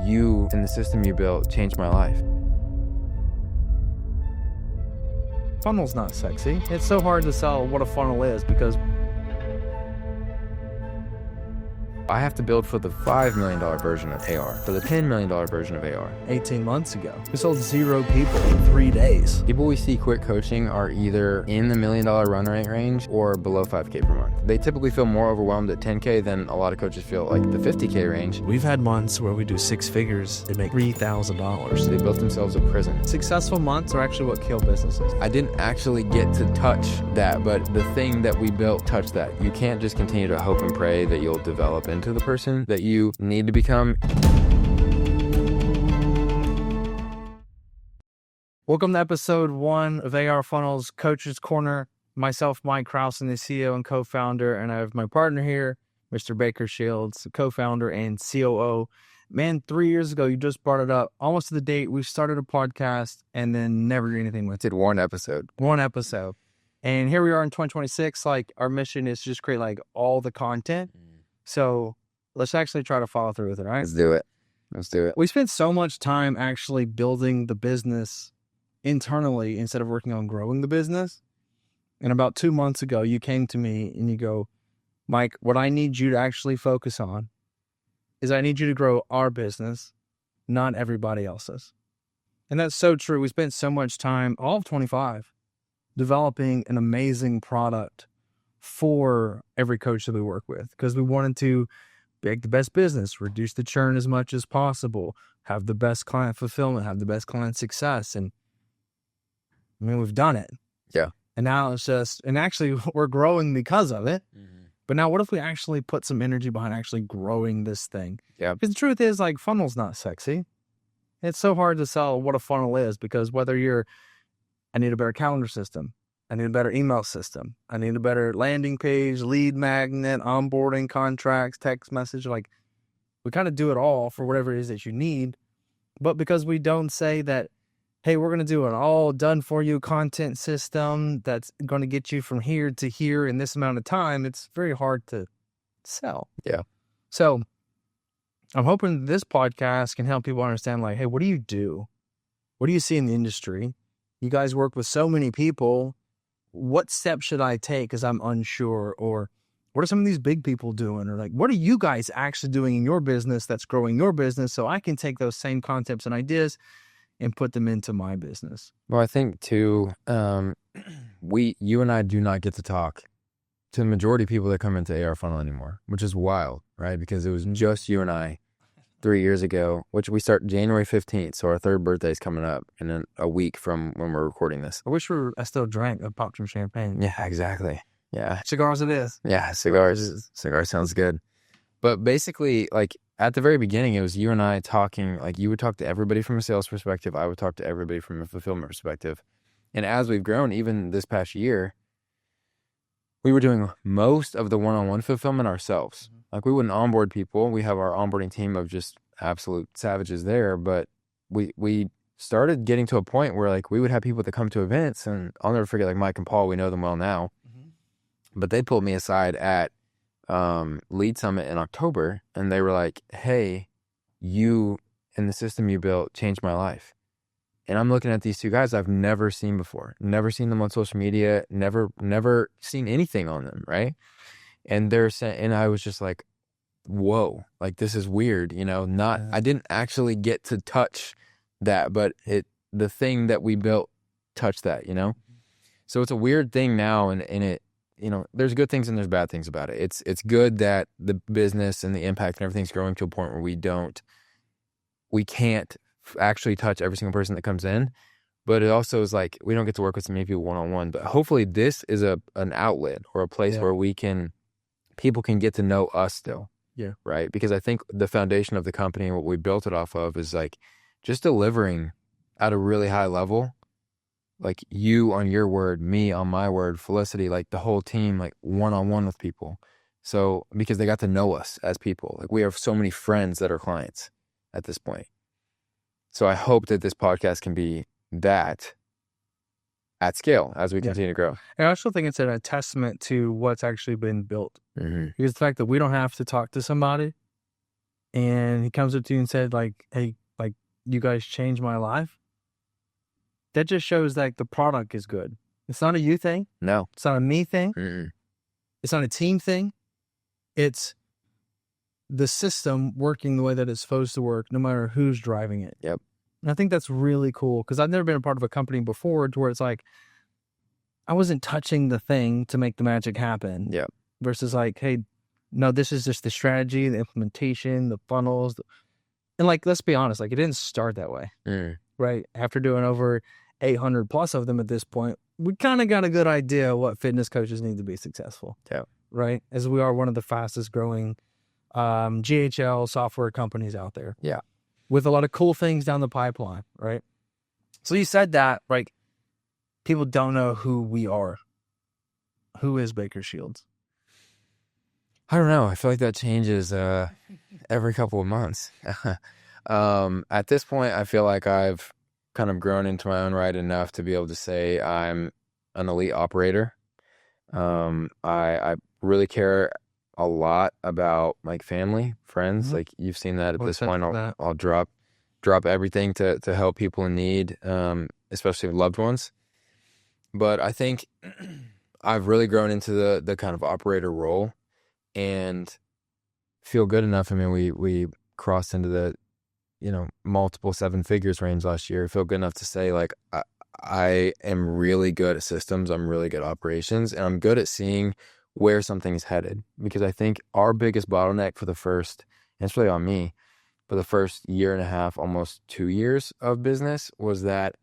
You and the system you built changed my life. Funnel's not sexy. It's so hard to sell what a funnel is because I have to build for the $5 million version of AR, for the $10 million version of AR. 18 months ago, we sold 0 people in 3 days. People we see quit coaching are either in the $1 million run rate range or below 5K per month. They typically feel more overwhelmed at 10K than a lot of coaches feel like the 50K range. We've had months where we do 6 figures and make $3,000. They built themselves a prison. Successful months are actually what kill businesses. I didn't actually get to touch that, but the thing that we built touched that. You can't just continue to hope and pray that you'll develop into the person that you need to become. Welcome to episode 1 of AR Funnels Coach's Corner. Myself, Mike Crowson, the CEO and co-founder, and I have my partner here, Mr. Baker Shields, co-founder and COO. Man, 3 years ago, you just brought it up. Almost to the date, we started a podcast and then never did anything with it. Did one episode. And here we are in 2026. Like, our mission is to just create like all the content. So let's actually try to follow through with it, all right? Let's do it. We spent so much time actually building the business internally instead of working on growing the business. And about 2 months ago, you came to me and you go, Mike, what I need you to actually focus on is I need you to grow our business, not everybody else's. And that's so true. We spent so much time, all of 25, developing an amazing product for every coach that we work with because we wanted to make the best business, reduce the churn as much as possible, have the best client fulfillment, have the best client success. And I mean, we've done it. Yeah. And now it's just, and actually we're growing because of it. Mm-hmm. But now what if we actually put some energy behind actually growing this thing? Yeah. Because the truth is, like, funnel's not sexy. It's so hard to sell what a funnel is because whether you're, I need a better calendar system, I need a better email system, I need a better landing page, lead magnet, onboarding, contracts, text message. Like, we kind of do it all for whatever it is that you need. But because we don't say that, hey, we're going to do an all done for you content system that's going to get you from here to here in this amount of time, it's very hard to sell. Yeah. So I'm hoping this podcast can help people understand, like, hey, what do you do? What do you see in the industry? You guys work with so many people. What steps should I take because I'm unsure? Or what are some of these big people doing? Or like, what are you guys actually doing in your business that's growing your business so I can take those same concepts and ideas and put them into my business? Well, I think too, you and I do not get to talk to the majority of people that come into AR Funnel anymore, which is wild, right? Because it was just you and I 3 years ago, which we start January 15th. So our 3rd birthday is coming up in a week from when we're recording this. I wish I still drank a popped some champagne. Yeah, exactly. Yeah. Cigars it is. Yeah, cigars. Cigar sounds good. But basically, like, at the very beginning, it was you and I talking, like, you would talk to everybody from a sales perspective. I would talk to everybody from a fulfillment perspective. And as we've grown, even this past year, we were doing most of the one-on-one fulfillment ourselves. Mm-hmm. Like, we wouldn't onboard people. We have our onboarding team of just absolute savages there. But we started getting to a point where, like, we would have people that come to events, and I'll never forget, like, Mike and Paul, we know them well now. Mm-hmm. But they pulled me aside at Lead Summit in October, and they were like, hey, you and the system you built changed my life. And I'm looking at these two guys I've never seen before, never seen them on social media, never seen anything on them, right? And they're saying, and I was just like, whoa, like, this is weird, you know, I didn't actually get to touch that, but the thing that we built touched that, you know? So it's a weird thing now, and it, you know, there's good things and there's bad things about it. It's good that the business and the impact and everything's growing to a point where we can't actually touch every single person that comes in, but it also is like, we don't get to work with so many people one-on-one, but hopefully this is an outlet or a place where people can get to know us still. Yeah. Right. Because I think the foundation of the company and what we built it off of is like just delivering at a really high level. Like, you on your word, me on my word, Felicity, like the whole team, like one-on-one with people. So, because they got to know us as people, like, we have so many friends that are clients at this point. So I hope that this podcast can be that at scale as we continue to grow. And I also think it's a testament to what's actually been built. Mm-hmm. Because the fact that we don't have to talk to somebody and he comes up to you and said like, hey, like, you guys changed my life, that just shows that the product is good. It's not a you thing. No. It's not a me thing. Mm-mm. It's not a team thing. It's the system working the way that it's supposed to work, no matter who's driving it. Yep. And I think that's really cool because I've never been a part of a company before to where it's like, I wasn't touching the thing to make the magic happen. Yep. Versus like, hey, no, this is just the strategy, the implementation, the funnels. And like, let's be honest, like it didn't start that way, right? After doing over 800 plus of them at this point, we kind of got a good idea what fitness coaches need to be successful. Yeah. Right? As we are one of the fastest growing GHL software companies out there. Yeah. With a lot of cool things down the pipeline, right? So you said that, like, people don't know who we are. Who is Baker Shields? I don't know. I feel like that changes every couple of months. At this point, I feel like I've kind of grown into my own right enough to be able to say I'm an elite operator. I really care a lot about like family, friends. Mhm. Like you've seen that at Well, this point. that. I'll drop everything to help people in need, especially loved ones. But I think I've really grown into the kind of operator role and feel good enough. I mean, we crossed into the, multiple seven figures range last year. I feel good enough to say like I am really good at systems. I'm really good at operations, and I'm good at seeing where something's headed, because I think our biggest bottleneck for the first, and it's really on me, for the first year and a half, almost 2 years of business, was that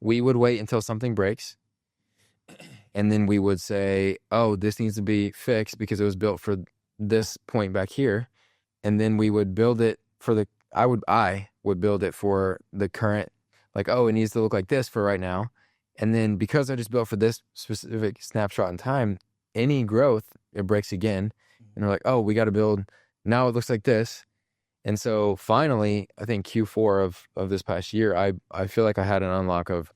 we would wait until something breaks. And then we would say, oh, this needs to be fixed because it was built for this point back here. And then we would build it for I would build it for the current, like, oh, it needs to look like this for right now. And then because I just built for this specific snapshot in time, any growth, it breaks again. And they're like, oh, we got to build, now it looks like this. And so finally, I think Q4 of this past year, I feel like I had an unlock of,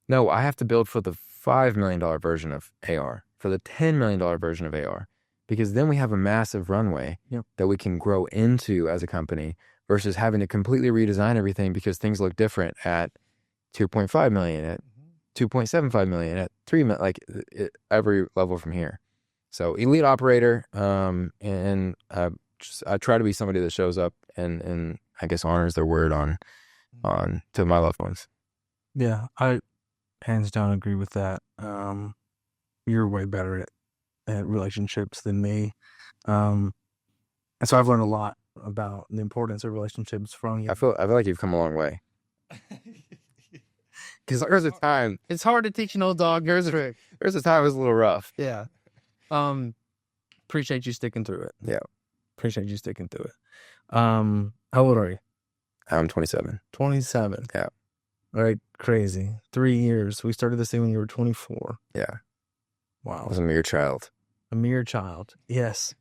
no, I have to build for the $5 million version of AR, for the $10 million version of AR, because then we have a massive runway that we can grow into as a company versus having to completely redesign everything because things look different at 2.5 million, at 2.75 million, at 3 million, like every level from here. So elite operator, and I try to be somebody that shows up and I guess honors their word on to my loved ones. Yeah, I hands down agree with that. You're way better at relationships than me. And so I've learned a lot about the importance of relationships from you. I feel like you've come a long way. Because there's a time, It's hard to teach an old dog new tricks. there's a time it was a little rough. Yeah. Appreciate you sticking through it. Yeah. Appreciate you sticking through it. How old are you? I'm 27. 27. Yeah. All right. Crazy. 3 years. We started this thing when you were 24. Yeah. I Wow. was a mere child. A mere child. Yes.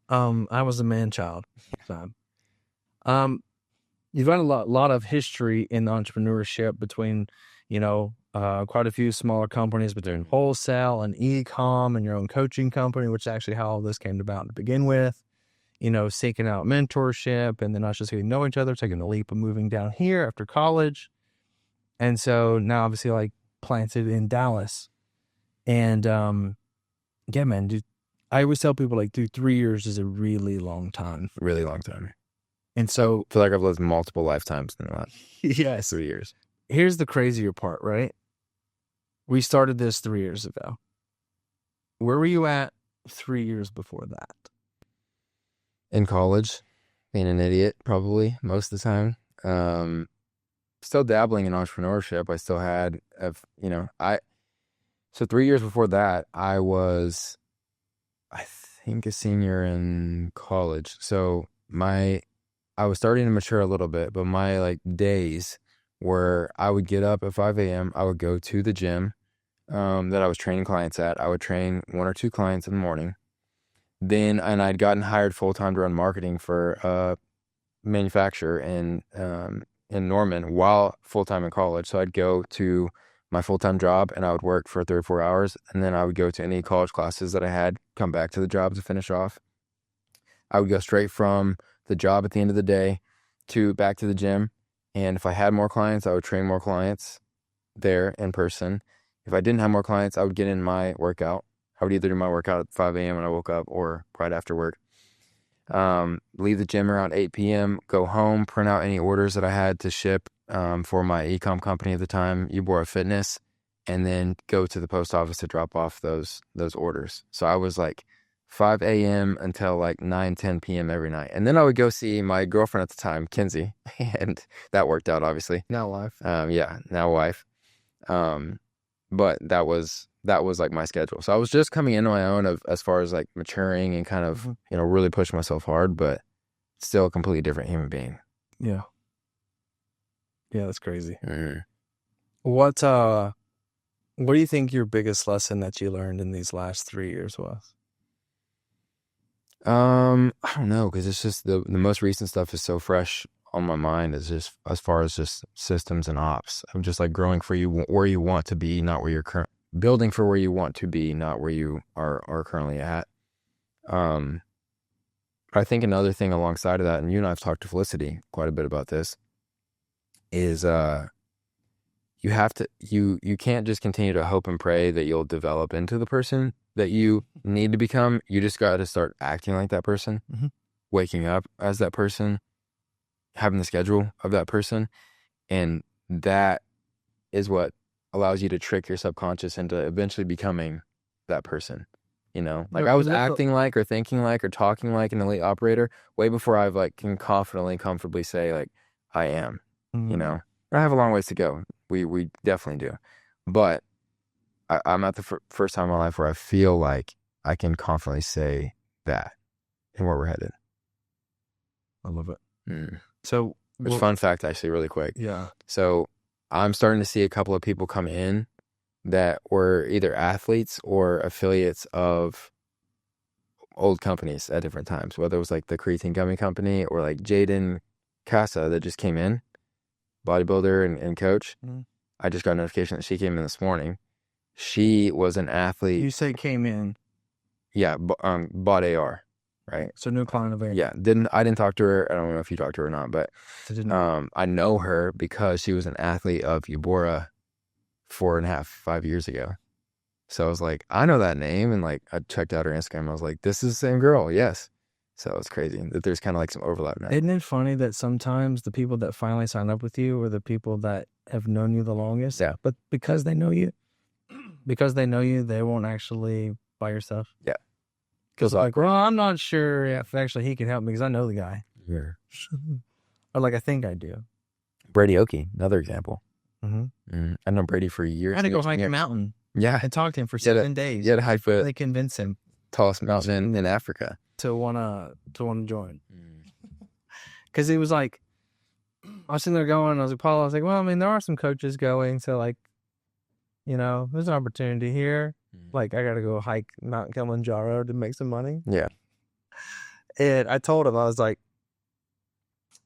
I was a man child. So, you've got a lot of history in entrepreneurship between, quite a few smaller companies between wholesale and e-com and your own coaching company, which is actually how all this came about to begin with. Seeking out mentorship and then us just getting to know each other, taking the leap of moving down here after college. And so now obviously like planted in Dallas. And yeah, man, dude, I always tell people like, dude, 3 years is a really long time. Really long time. And so I feel like I've lived multiple lifetimes in the last yes, 3 years. Here's the crazier part, right? We started this 3 years ago. Where were you at 3 years before that? In college, being an idiot, probably most of the time. Still dabbling in entrepreneurship. I still had, so 3 years before that, I was, I think, a senior in college. So I was starting to mature a little bit, but my like days where I would get up at 5 a.m., I would go to the gym that I was training clients at. I would train 1 or 2 clients in the morning. And I'd gotten hired full-time to run marketing for a manufacturer in Norman while full-time in college. So I'd go to my full-time job and I would work for 3 or 4 hours. And then I would go to any college classes that I had, come back to the job to finish off. I would go straight from the job at the end of the day to back to the gym. And if I had more clients, I would train more clients there in person. If I didn't have more clients, I would get in my workout. I would either do my workout at 5 a.m. when I woke up or right after work. Leave the gym around 8 p.m., go home, print out any orders that I had to ship for my e-com company at the time, Ubora Fitness, and then go to the post office to drop off those orders. So I was like 5 a.m. until like 9, 10 p.m. every night. And then I would go see my girlfriend at the time, Kinsey, and that worked out, obviously. Now wife. Yeah, now wife. But that was like my schedule. So I was just coming into my own as far as like maturing and kind of, really pushing myself hard, but still a completely different human being. Yeah. Yeah, that's crazy. Mm-hmm. What do you think your biggest lesson that you learned in these last 3 years was? I don't know, because it's just the most recent stuff is so fresh on my mind. Is just as far as just systems and ops. I'm just like growing for you where you want to be, not where you're building for where you want to be, not where you are currently at. I think another thing alongside of that, and you and I have talked to Felicity quite a bit about this, is you have to you can't just continue to hope and pray that you'll develop into the person that you need to become. You just got to start acting like that person, waking up as that person, having the schedule of that person, and that is what allows you to trick your subconscious into eventually becoming that person. Like I was acting like or thinking like or talking like an elite operator way before I've like can confidently, comfortably say like I am. I have a long ways to go. We definitely do, but I'm at the first time in my life where I feel like I can confidently say that and where we're headed. I love it. Mm. So, Which fun fact, actually, really quick. Yeah. So I'm starting to see a couple of people come in that were either athletes or affiliates of old companies at different times, whether it was like the creatine gummy company or like Jaden Casa that just came in, bodybuilder and coach. I just got a notification that she came in this morning. She was an athlete. You say came in. Yeah, bought AR, right? So new client of AR. Yeah, I didn't talk to her. I don't know if you talked to her or not, but I know her because she was an athlete of Ubora 4.5, 5 years ago. So I was like, I know that name, and like I checked out her Instagram. And I was like, this is the same girl, yes. So it's crazy that there's kind of like some overlap now. Isn't it funny that sometimes the people that finally sign up with you are the people that have known you the longest? Yeah. But because they know you, they won't actually buy your stuff. Yeah. Because like, well, I'm not sure if actually he can help me because I know the guy. Yeah. Or like, I think I do. Brady Oki, another example. I know Brady for years. I had to go hike a mountain. Yeah. And talk to him for 7 days. You had to hike the They convince him. Tallest mountain in Africa. To wanna join. Because he was like, I was sitting there going, I was like, Paul, I was like, well, I mean, there are some coaches going, so like, there's an opportunity here. Like, I got to go hike Mount Kilimanjaro to make some money. Yeah. And I told him, I was like,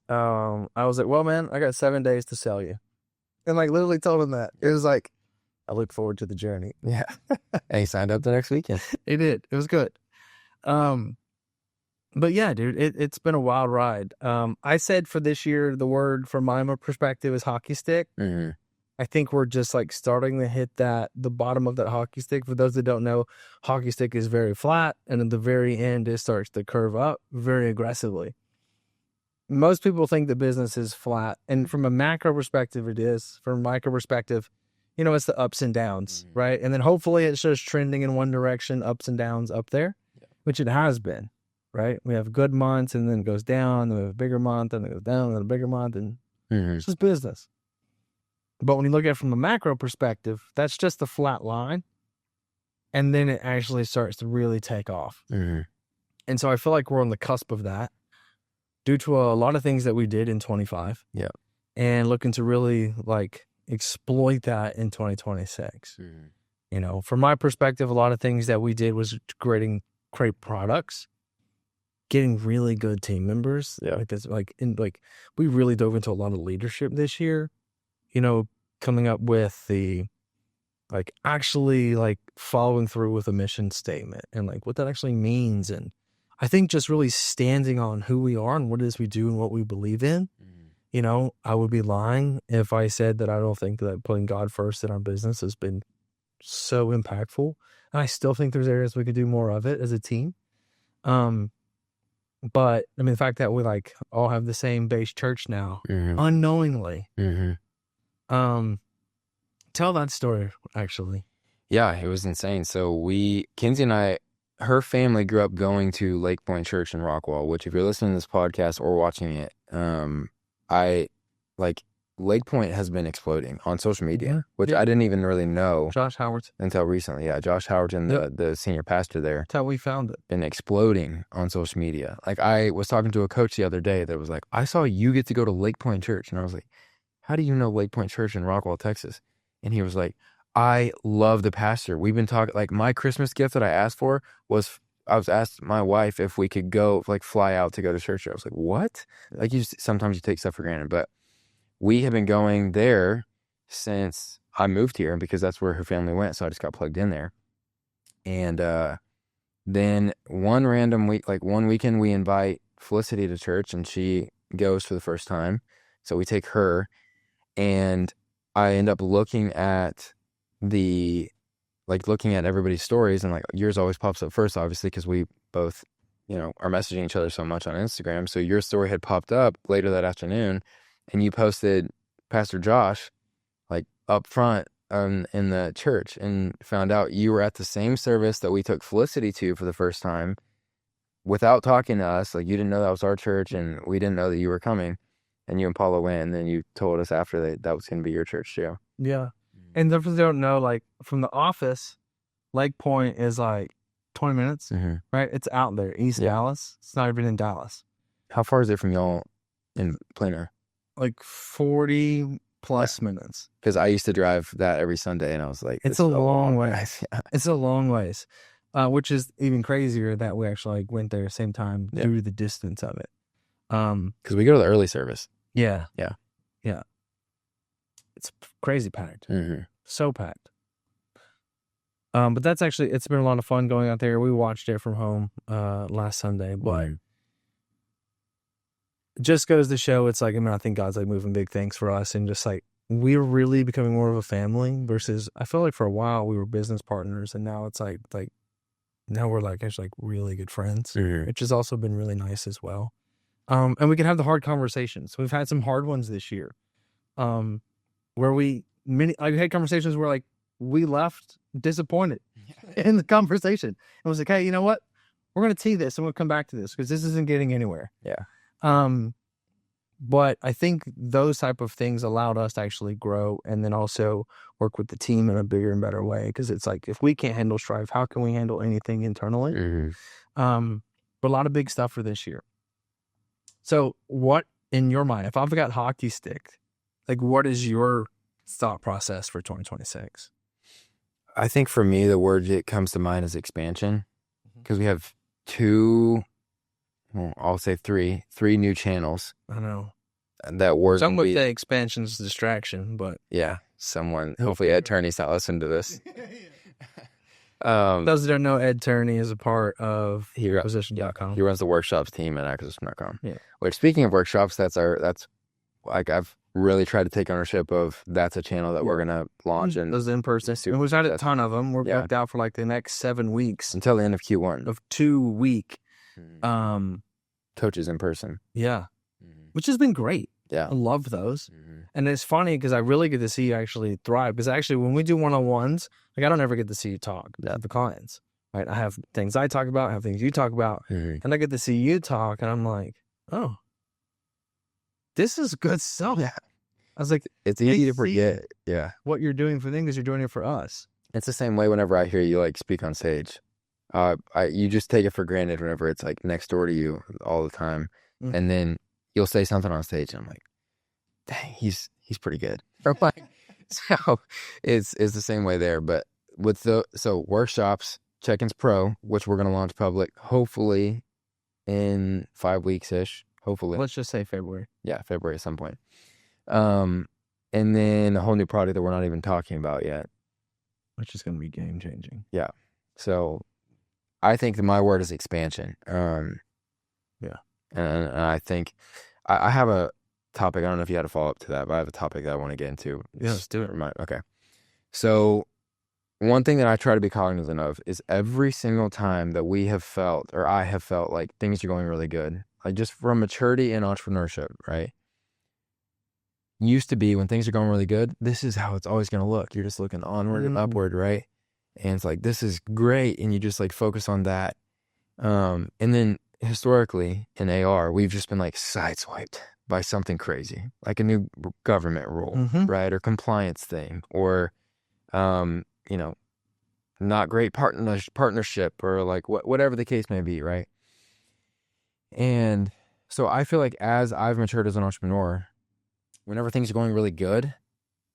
well, man, I got 7 days to sell you. And like, literally told him that. It was like, I look forward to the journey. Yeah. And he signed up the next weekend. He did. It was good. But yeah, dude, it's been a wild ride. I said for this year, the word from my perspective is hockey stick. I think we're just like starting to hit the bottom of that hockey stick. For those that don't know, hockey stick is very flat, and at the very end, it starts to curve up very aggressively. Most people think the business is flat, and from a macro perspective, it is. From a micro perspective, it's the ups and downs, right? And then hopefully it's just trending in one direction, ups and downs up there, which it has been, right? We have good months, and then it goes down, and we have a bigger month, and it goes down, and a bigger month, and it's just business. But when you look at it from a macro perspective, that's just the flat line. And then it actually starts to really take off. And so I feel like we're on the cusp of that due to a lot of things that we did in 25. Yeah. And looking to really like exploit that in 2026. From my perspective, a lot of things that we did was create products, getting really good team members. Yeah. We really dove into a lot of leadership this year. Coming up with the, actually following through with a mission statement and what that actually means. And I think just really standing on who we are and what it is we do and what we believe in. You know, I would be lying if I said that I don't think that putting God first in our business has been so impactful. And I still think there's areas we could do more of it as a team. But I mean, the fact that we like all have the same base church now, unknowingly. Tell that story, actually. Yeah, it was insane. So Kinsey and I, her family grew up going to Lake Point Church in Rockwall, which if you're listening to this podcast or watching it, Lake Point has been exploding on social media, which I didn't even really know. Josh Howarton. Until recently. Yeah, Josh Howarton, the senior pastor there. That's how we found it. Been exploding on social media. Like, I was talking to a coach the other day that was like, I saw you get to go to Lake Point Church. And I was like, how do you know Lake Point Church in Rockwall, Texas? And he was like, I love the pastor. We've been talking, like, my Christmas gift that I asked for was, I was asked my wife if we could go, like, fly out to go to church. I was like, what? Like, sometimes you take stuff for granted. But we have been going there since I moved here because that's where her family went. So I just got plugged in there. And then one random week, like one weekend, we invite Felicity to church and she goes for the first time. So we take her and I end up looking at everybody's stories, and like yours always pops up first, obviously, because we both, are messaging each other so much on Instagram. So your story had popped up later that afternoon, and you posted Pastor Josh, like up front in the church, and found out you were at the same service that we took Felicity to for the first time, without talking to us. Like, you didn't know that was our church, and we didn't know that you were coming. And you and Paula went, and then you told us after that was going to be your church too. Yeah. And if they don't know, like, from the office, Lake Point is like 20 minutes, right? It's out there, East Dallas. It's not even in Dallas. How far is it from y'all in Plano? Like 40 plus minutes. Because I used to drive that every Sunday, and I was like, it's a long ways. It's a long ways, which is even crazier that we actually like went there the same time due to the distance of it. Because we go to the early service. Yeah. Yeah. Yeah. It's crazy packed. So packed. But that's actually, it's been a lot of fun going out there. We watched it from home last Sunday, but it just goes to show it's like, I mean, I think God's like moving big things for us, and just like we're really becoming more of a family versus I feel like for a while we were business partners, and now it's like now we're like actually like really good friends, which has also been really nice as well. And we can have the hard conversations. We've had some hard ones this year, where I had conversations where like we left disappointed in the conversation and was like, hey, you know what? We're going to tee this and we'll come back to this because this isn't getting anywhere. Yeah. But I think those type of things allowed us to actually grow and then also work with the team in a bigger and better way. Because it's like, if we can't handle strife, how can we handle anything internally? But a lot of big stuff for this year. So what, in your mind, if I've got hockey stick, like what is your thought process for 2026? I think for me, the word that comes to mind is expansion. Because we have I'll say three new channels. I know. That word. Some would say expansion's distraction, but yeah, hopefully Ed Turney's not listening to this. Those that don't know, Ed Turney is a part of Acquisition.com. He runs the workshops team at Acquisition.com. Yeah. Which, speaking of workshops, that's like I've really tried to take ownership of. That's a channel that we're gonna launch, and those in person. And we've had a ton of them. We're booked out for like the next 7 weeks until the end of Q1 of 2 week coaches in person. Yeah, which has been great. Yeah, I love those. And it's funny because I really get to see you actually thrive. Because actually, when we do one-on-ones, like I don't ever get to see you talk to the clients. Right? I have things I talk about, I have things you talk about, and I get to see you talk, and I'm like, oh, this is good stuff. Yeah. I was like, it's easy to forget. Yeah, what you're doing for them because you're doing it for us. It's the same way whenever I hear you like speak on stage. You just take it for granted whenever it's like next door to you all the time, and then you'll say something on stage, and I'm like, dang, he's pretty good. So it's the same way there, but with workshops, Check-ins Pro, which we're gonna launch public, hopefully in 5 weeks ish. Hopefully, let's just say February. Yeah, February at some point. And then a whole new product that we're not even talking about yet, which is gonna be game changing. Yeah. So I think that my word is expansion. Yeah. And I think I have a topic. I don't know if you had a follow up to that, but I have a topic that I want to get into. Yeah, let's do it. Okay. So one thing that I try to be cognizant of is every single time that we have felt, or I have felt like things are going really good, like just from maturity in entrepreneurship, right? Used to be when things are going really good, this is how it's always going to look. You're just looking onward and upward, right? And it's like, this is great. And you just like focus on that. And then historically in AR, we've just been like sideswiped by something crazy, like a new government rule, right? Or compliance thing, or, you know, not great partnership, or like whatever the case may be, right? And so I feel like as I've matured as an entrepreneur, whenever things are going really good,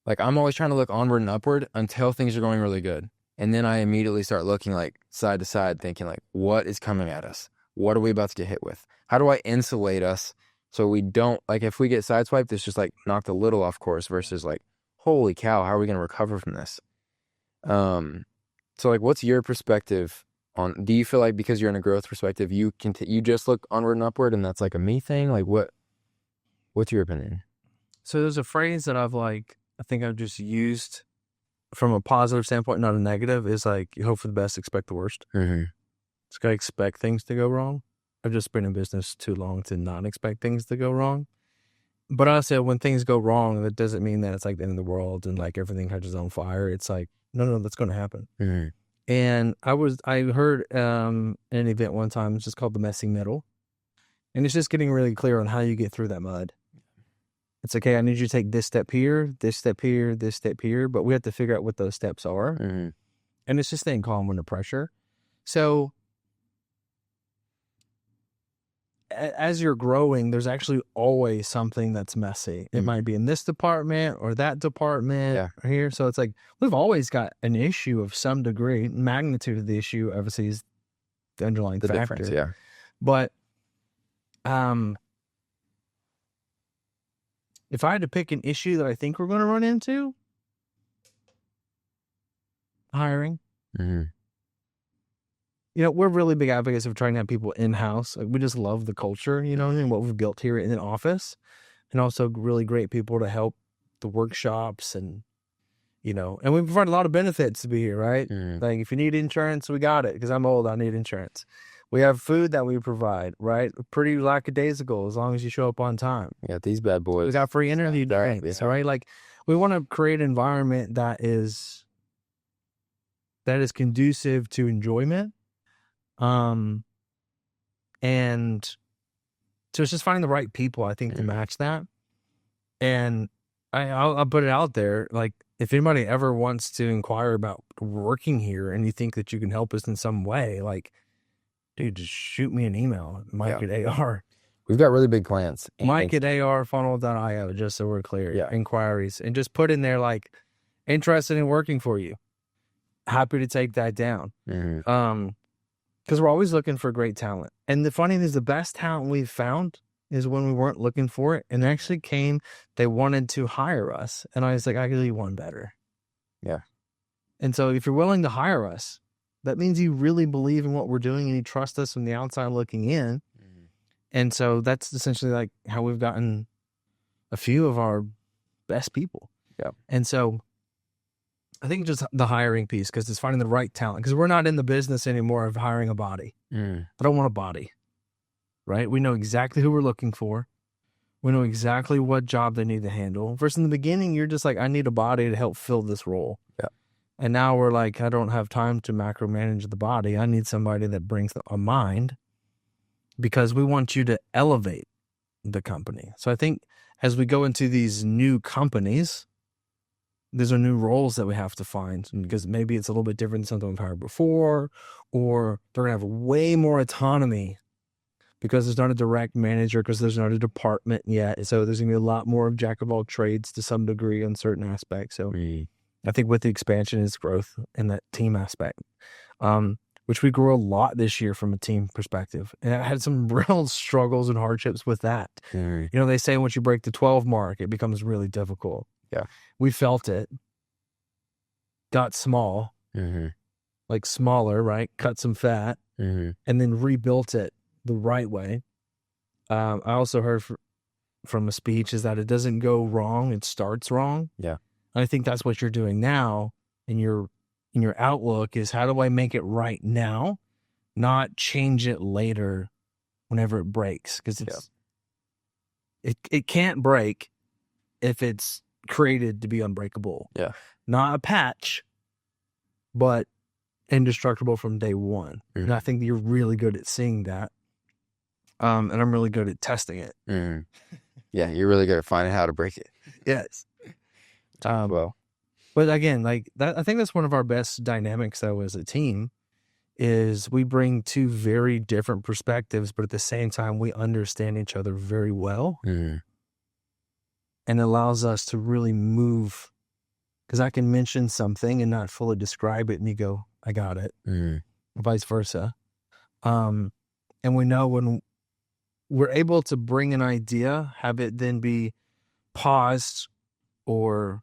like I'm always trying to look onward and upward until things are going really good. And then I immediately start looking like side to side, thinking like, what is coming at us? What are we about to get hit with? How do I insulate us so we don't, like if we get sideswiped, it's just like knocked a little off course versus like, holy cow, how are we going to recover from this? So like, what's your perspective on, do you feel like because you're in a growth perspective, you can, you just look onward and upward and that's like a me thing? Like what's your opinion? So there's a phrase that I think I've just used from a positive standpoint, not a negative, is like, you hope for the best, expect the worst. Just gotta expect things to go wrong. I've just been in business too long to not expect things to go wrong. But honestly, when things go wrong, that doesn't mean that it's like the end of the world and like everything catches on fire. It's like, no, that's going to happen. And I heard an event one time, it's just called the messy middle. And it's just getting really clear on how you get through that mud. It's okay, I need you to take this step here, this step here, this step here, but we have to figure out what those steps are. And it's just staying calm under pressure. So as you're growing, there's actually always something that's messy. It might be in this department or that department or here. So it's like, we've always got an issue of some degree. Magnitude of the issue obviously is the underlying factor. Difference, But if I had to pick an issue that I think we're going to run into, hiring. You know, we're really big advocates of trying to have people in-house. Like, we just love the culture, and what we've built here in an office, and also really great people to help the workshops and we provide a lot of benefits to be here, right? Like if you need insurance, we got it, because I'm old, I need insurance. We have food that we provide, right? Pretty lackadaisical as long as you show up on time. We got these bad boys. We got free interview days, right? Like we want to create an environment that is conducive to enjoyment. And so it's just finding the right people, I think, to match that. And I'll put it out there, like if anybody ever wants to inquire about working here and you think that you can help us in some way, like, dude, just shoot me an email, Mike at AR. We've got really big plans. Mike at arfunnel.io, just so we're clear. Inquiries. And just put in there, like, interested in working for you. Happy to take that down. Because we're always looking for great talent. And the funny thing is, the best talent we've found is when we weren't looking for it. And actually came, they wanted to hire us. And I was like, I could do one better. And so if you're willing to hire us, that means you really believe in what we're doing and you trust us from the outside looking in. And so that's essentially like how we've gotten a few of our best people. And so I think just the hiring piece, because it's finding the right talent, because we're not in the business anymore of hiring a body. I don't want a body, right? We know exactly who we're looking for. We know exactly what job they need to handle. First, in the beginning, you're just like, I need a body to help fill this role. And now we're like, I don't have time to macromanage the body. I need somebody that brings a mind, because we want you to elevate the company. So I think as we go into these new companies, these are new roles that we have to find, because maybe it's a little bit different than something we've hired before, or they're going to have way more autonomy because there's not a direct manager, because there's not a department yet. So there's going to be a lot more of jack of all trades to some degree on certain aspects. So I think with the expansion is growth in that team aspect, which we grew a lot this year from a team perspective. And I had some real struggles and hardships with that. They say once you break the 12 mark, it becomes really difficult. We felt it, got small, like smaller, right? Cut some fat and then rebuilt it the right way. I also heard from a speech is that it doesn't go wrong, it starts wrong. Yeah. And I think that's what you're doing now in your outlook is how do I make it right now, not change it later whenever it breaks, because it can't break if it's created to be unbreakable. Yeah. Not a patch, but indestructible from day one. Mm-hmm. And I think that you're really good at seeing that. And I'm really good at testing it. Mm-hmm. Yeah, you're really good at finding how to break it. Yes. Well, but again, like that, I think that's one of our best dynamics though as a team is we bring two very different perspectives, but at the same time we understand each other very well. Mm-hmm. And it allows us to really move, because I can mention something and not fully describe it and you go, I got it. Vice versa. And we know when we're able to bring an idea, have it then be paused or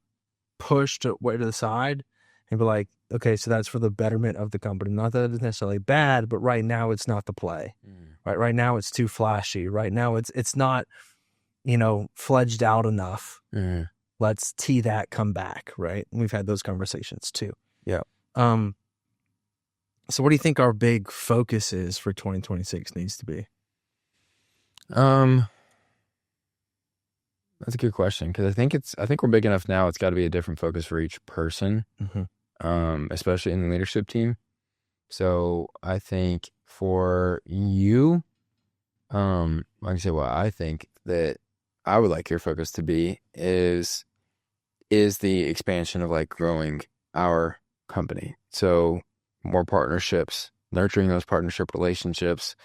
pushed way to the side and be like, okay, so that's for the betterment of the company. Not that it's necessarily bad, but right now it's not the play. Right now it's too flashy. Right now it's not, fledged out enough. Let's tee that, come back, right? And we've had those conversations too. Yeah. So what do you think our big focus is for 2026 needs to be? That's a good question, because I think we're big enough now. It's got to be a different focus for each person, especially in the leadership team. So I think for you, like I say, what I think that I would like your focus to be is the expansion of like growing our company. So more partnerships, nurturing those partnership relationships,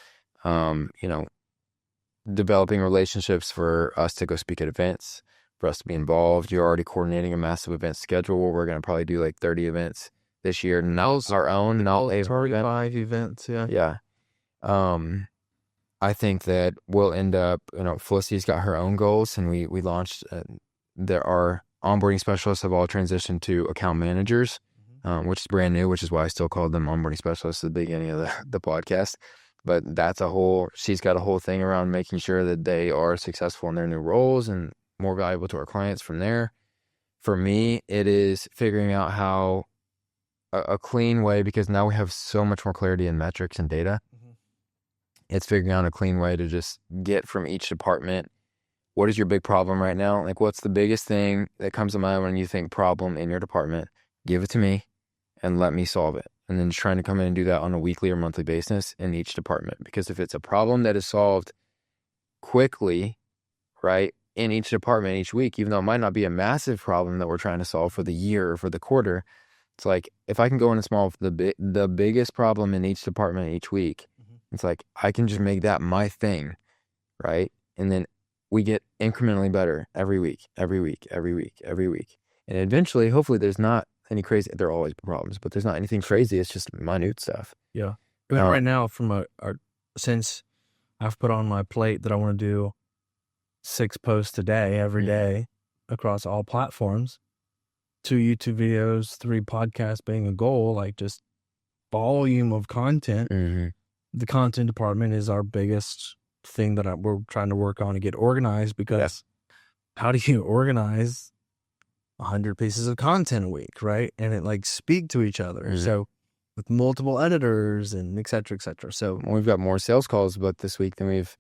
developing relationships for us to go speak at events, for us to be involved. You're already coordinating a massive event schedule where we're going to probably do like 30 events this year. Not our own, not a 35 events. Yeah. Yeah. I think that we'll end up, Felicity's got her own goals, and we launched, there are onboarding specialists have all transitioned to account managers, which is brand new, which is why I still called them onboarding specialists at the beginning of the podcast. But she's got a whole thing around making sure that they are successful in their new roles and more valuable to our clients from there. For me, it is figuring out how a clean way, because now we have so much more clarity in metrics and data. It's figuring out a clean way to just get from each department, what is your big problem right now? Like, what's the biggest thing that comes to mind when you think problem in your department? Give it to me and let me solve it. And then just trying to come in and do that on a weekly or monthly basis in each department. Because if it's a problem that is solved quickly, right, in each department each week, even though it might not be a massive problem that we're trying to solve for the year or for the quarter, it's like, if I can go in and solve the biggest problem in each department each week, it's like, I can just make that my thing, right? And then we get incrementally better every week. And eventually, hopefully there's not any crazy, there are always problems, but there's not anything crazy. It's just minute stuff. Yeah. I mean, right now, since I've put on my plate that I want to do 6 posts a day, every day across all platforms, 2 YouTube videos, 3 podcasts being a goal, like just volume of content. The content department is our biggest thing that we're trying to work on to get organized, because how do you organize 100 pieces of content a week, right? And it like speak to each other. So with multiple editors and et cetera, et cetera. So we've got more sales calls booked this week than we've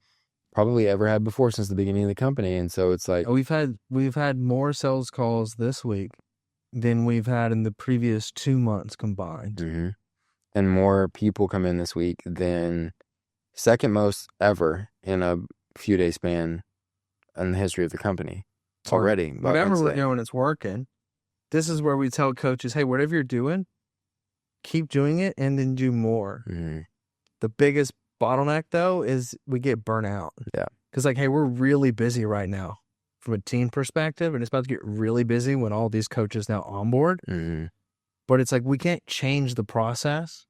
probably ever had before since the beginning of the company. And so it's like, we've had more sales calls this week than we've had in the previous 2 months combined. And more people come in this week than second most ever in a few day span in the history of the company already. Whatever we're doing, it's working. This is where we tell coaches, hey, whatever you're doing, keep doing it and then do more. The biggest bottleneck, though, is we get burnt out. Yeah. Because, like, hey, we're really busy right now from a team perspective, and it's about to get really busy when all these coaches now onboard. But it's like we can't change the process.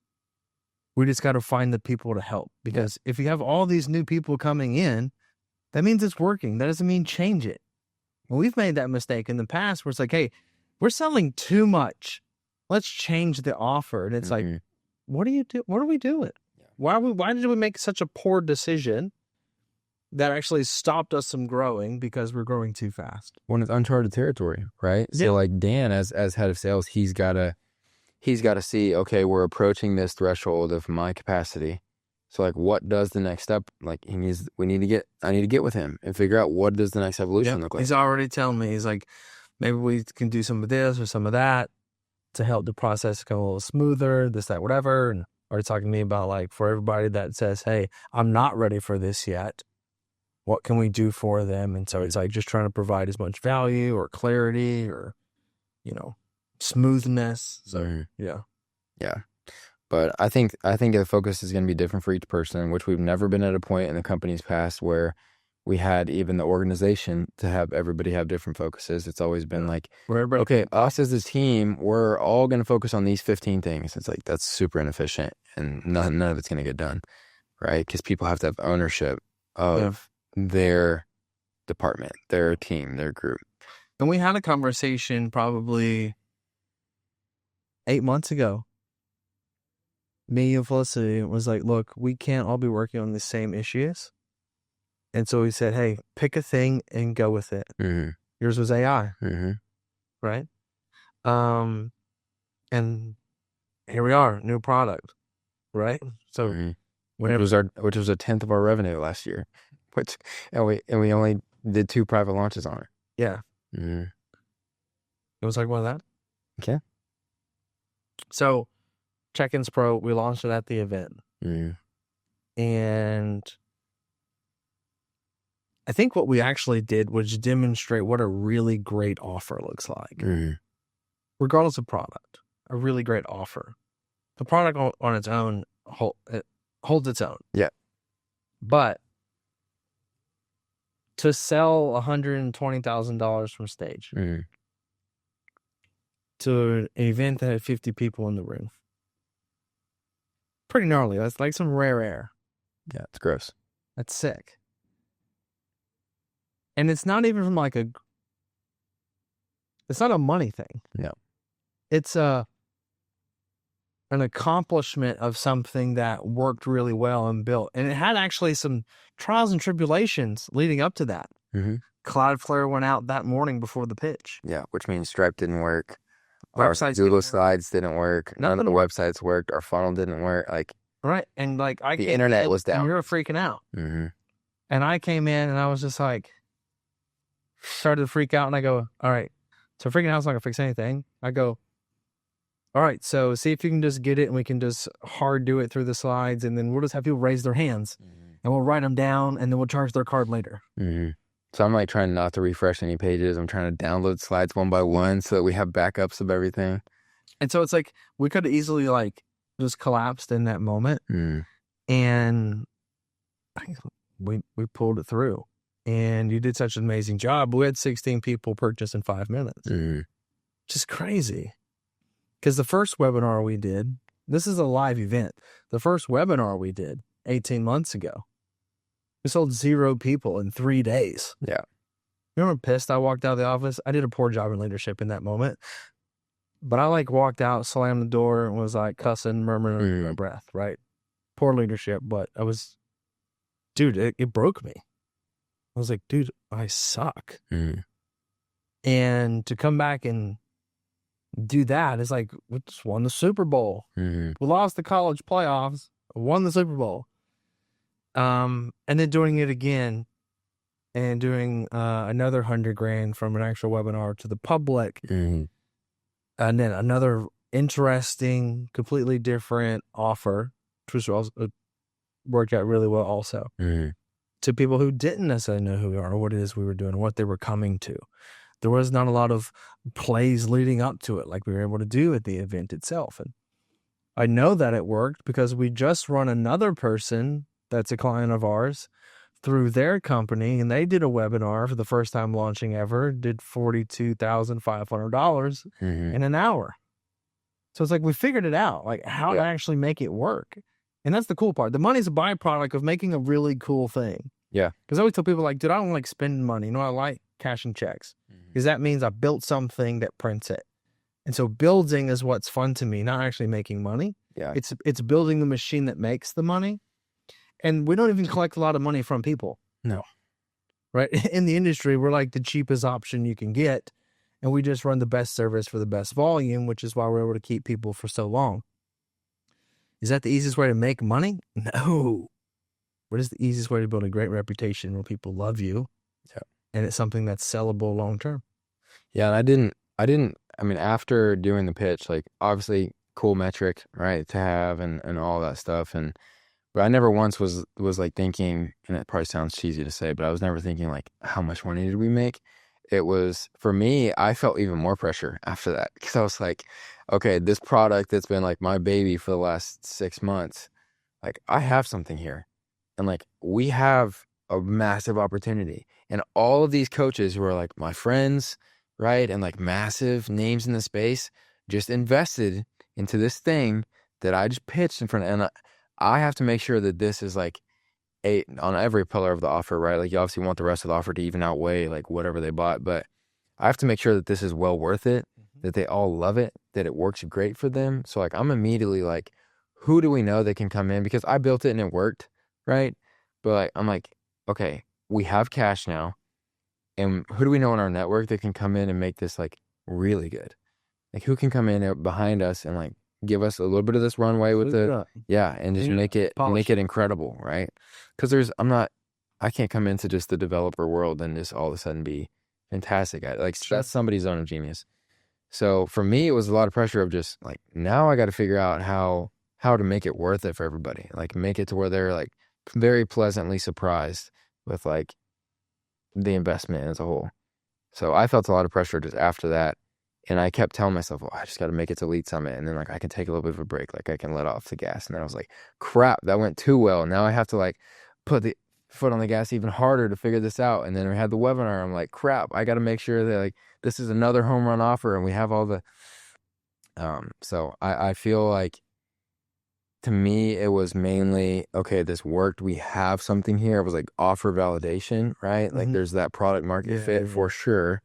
We just got to find the people to help. Because if you have all these new people coming in, that means it's working. That doesn't mean change it. Well, we've made that mistake in the past where it's like, hey, we're selling too much. Let's change the offer. And it's like, what do you do? What are we doing? Yeah. Why did we make such a poor decision that actually stopped us from growing because we're growing too fast? When it's uncharted territory, right? Yeah. So like Dan as head of sales, he's gotta see, okay, we're approaching this threshold of my capacity. So like what does the next step like I need to get with him and figure out what does the next evolution look like. He's already telling me, he's like, maybe we can do some of this or some of that to help the process go a little smoother, this, that, whatever. And already talking to me about like, for everybody that says, hey, I'm not ready for this yet, what can we do for them? And so it's like just trying to provide as much value or clarity or, smoothness. So yeah. But I think the focus is going to be different for each person, which we've never been at a point in the company's past where we had even the organization to have everybody have different focuses. It's always been like, okay, us as a team, we're all going to focus on these 15 things. It's like, that's super inefficient and none of it's going to get done, right? Because people have to have ownership of their department, their team, their group. And we had a conversation probably 8 months ago. Me and Felicity was like, look, we can't all be working on the same issues. And so we said, hey, pick a thing and go with it. Mm-hmm. Yours was AI, right? And here we are, new product, right? So which was a tenth of our revenue last year, and we only did 2 private launches on it. Yeah. Mm-hmm. It was like one of that. Okay. So Check-ins Pro, we launched it at the event. And I think what we actually did was demonstrate what a really great offer looks like. Regardless of product, a really great offer. The product on its own holds its own. Yeah. But to sell $120,000 from stage to an event that had 50 people in the room, pretty gnarly. That's like some rare air. Yeah, it's gross. That's sick. And it's not even from like it's not a money thing. No. It's an accomplishment of something that worked really well and built. And it had actually some trials and tribulations leading up to that. Cloudflare went out that morning before the pitch. Yeah, which means Stripe didn't work. Websites our Google Slides didn't work. None of the websites worked. Our funnel didn't work. Right. And the internet was down. We were freaking out. And I came in and I was just like, started to freak out. And I go, all right. So freaking out is not going to fix anything. I go, all right. So see if you can just get it and we can just hard do it through the slides. And then we'll just have people raise their hands and we'll write them down and then we'll charge their card later. So I'm like trying not to refresh any pages. I'm trying to download slides one by one so that we have backups of everything. And so it's like we could have easily just collapsed in that moment. And we pulled it through. And you did such an amazing job. We had 16 people purchase in 5 minutes. Just crazy. Because the first webinar we did, this is a live event. The first webinar we did 18 months ago, we sold 0 people in 3 days. Yeah. Remember pissed I walked out of the office? I did a poor job in leadership in that moment. But I walked out, slammed the door, and was cussing, murmuring under my breath, right? Poor leadership, but I was, dude, it broke me. I was like, dude, I suck. And to come back and do that is we just won the Super Bowl. We lost the college playoffs, won the Super Bowl. And then doing it again and doing another $100,000 from an actual webinar to the public. And then another interesting, completely different offer, which was also worked out really well also. To people who didn't necessarily know who we are or what it is we were doing and what they were coming to. There was not a lot of plays leading up to it like we were able to do at the event itself. And I know that it worked because we just run another person that's a client of ours through their company, and they did a webinar for the first time launching ever, did $42,500 in an hour. So it's we figured it out, how to actually make it work. And that's the cool part. The money's a byproduct of making a really cool thing. Yeah. Because I always tell people, dude, I don't like spending money. I like cashing checks. Because that means I built something that prints it. And so building is what's fun to me, not actually making money. Yeah. It's building the machine that makes the money. And we don't even collect a lot of money from people. No. Right? In the industry, we're like the cheapest option you can get. And we just run the best service for the best volume, which is why we're able to keep people for so long. Is that the easiest way to make money? No. What is the easiest way to build a great reputation where people love you? Yeah. And it's something that's sellable long term. Yeah, and I mean, after doing the pitch, like obviously cool metric, right, to have and all that stuff. But I never once was like thinking, and it probably sounds cheesy to say, but I was never thinking like, how much money did we make? It was, for me, I felt even more pressure after that because I was like, okay, this product that's been like my baby for the last 6 months, like I have something here. And like we have a massive opportunity. And all of these coaches who are like my friends, right? And like massive names in the space just invested into this thing that I just pitched in front of. And I have to make sure that this is like on every pillar of the offer, right? Like you obviously want the rest of the offer to even outweigh like whatever they bought, but I have to make sure that this is well worth it, that they all love it, that it works great for them. So like I'm immediately like, who do we know that can come in? Because I built it and it worked, right? But like I'm like, okay, we have cash now, and who do we know in our network that can come in and make this like really good? Like who can come in behind us and like give us a little bit of this runway with and just make it incredible, right? Because I can't come into just the developer world and just all of a sudden be fantastic at it. Like that's somebody's zone of genius. So for me, it was a lot of pressure of just like, now I got to figure out how to make it worth it for everybody. Like make it to where they're like very pleasantly surprised with like the investment as a whole. So I felt a lot of pressure just after that. And I kept telling myself, oh, I just got to make it to Lead Summit. And then like I can take a little bit of a break. Like I can let off the gas. And then I was like, crap, that went too well. Now I have to like put the foot on the gas even harder to figure this out. And then we had the webinar. I'm like, crap, I got to make sure that like this is another home run offer. And we have all the, so I feel like to me, it was mainly, okay, this worked. We have something here. It was like offer validation, right? Like there's that product market fit for sure.